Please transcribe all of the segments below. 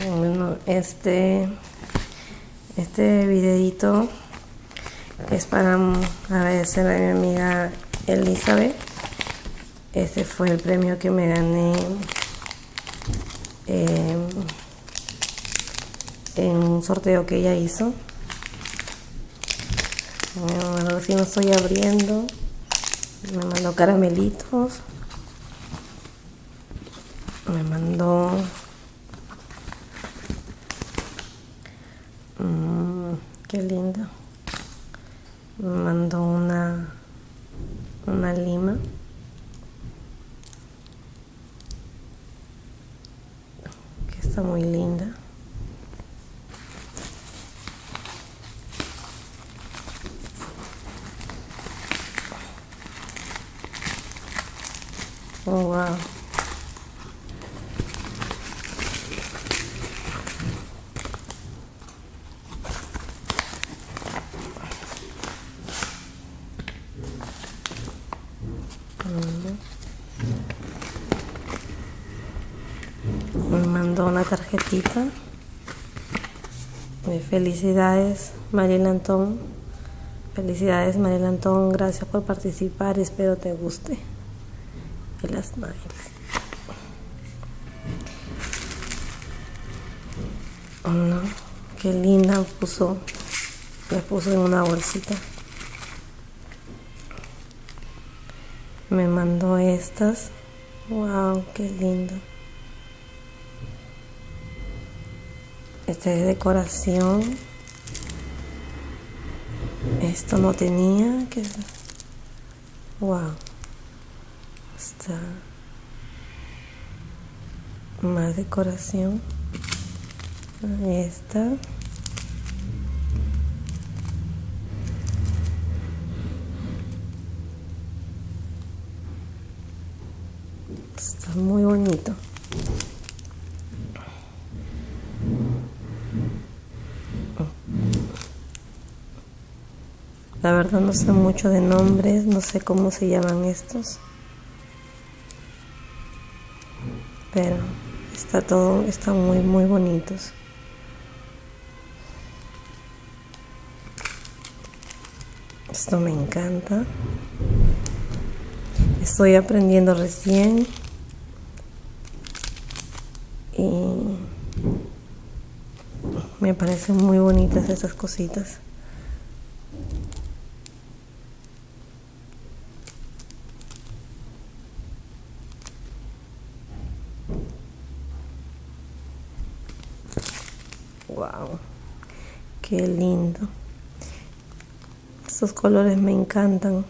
Bueno, este videito es para agradecer a mi amiga Elizabeth. Este fue el premio que me gané en un sorteo que ella hizo. Bueno, si no estoy abriendo, me mandó caramelitos, me mandó qué lindo, me mandó una lima, que está muy linda. Oh, wow. Me mandó una tarjetita de felicidades, Mariela Antón. Felicidades, Mariela Antón. Gracias por participar. Espero te guste. Elasc1. Oh, no, qué linda la puso en una bolsita. Me mandó estas. Wow, qué lindo. Esta es decoración. Esto no tenía que. Wow. Está más decoración. Esta. Está muy bonito. La verdad no sé mucho de nombres, no sé cómo se llaman estos, pero están muy bonitos. Esto me encanta. Estoy aprendiendo recién y me parecen muy bonitas esas cositas. Wow, qué lindo. Estos colores me encantan.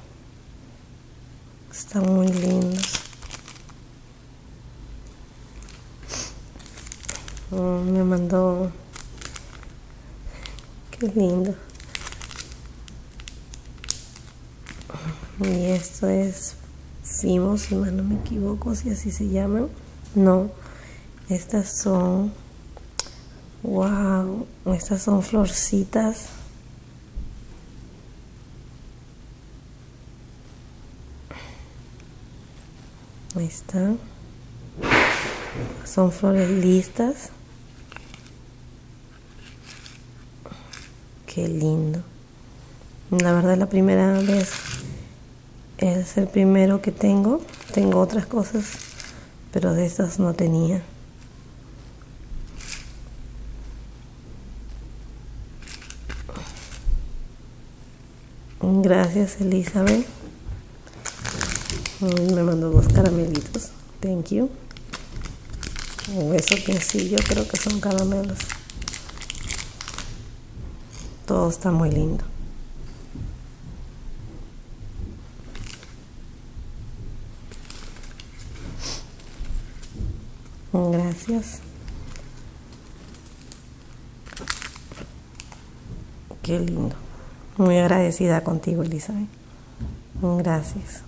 Están muy lindos. Me mandó. Qué lindo. Y esto es Fimo, si más no me equivoco, si así se llaman. No, estas son. Wow, estas son florcitas. Ahí están. Son flores listas. Qué lindo. La verdad, la primera vez es el primero que tengo. Tengo otras cosas, pero de estas no tenía. Gracias, Elizabeth. Me mandó 2 caramelitos. Thank you. Eso que sí, yo creo que son caramelos. Todo está muy lindo. Gracias. Qué lindo. Muy agradecida contigo, Elizabeth. Gracias.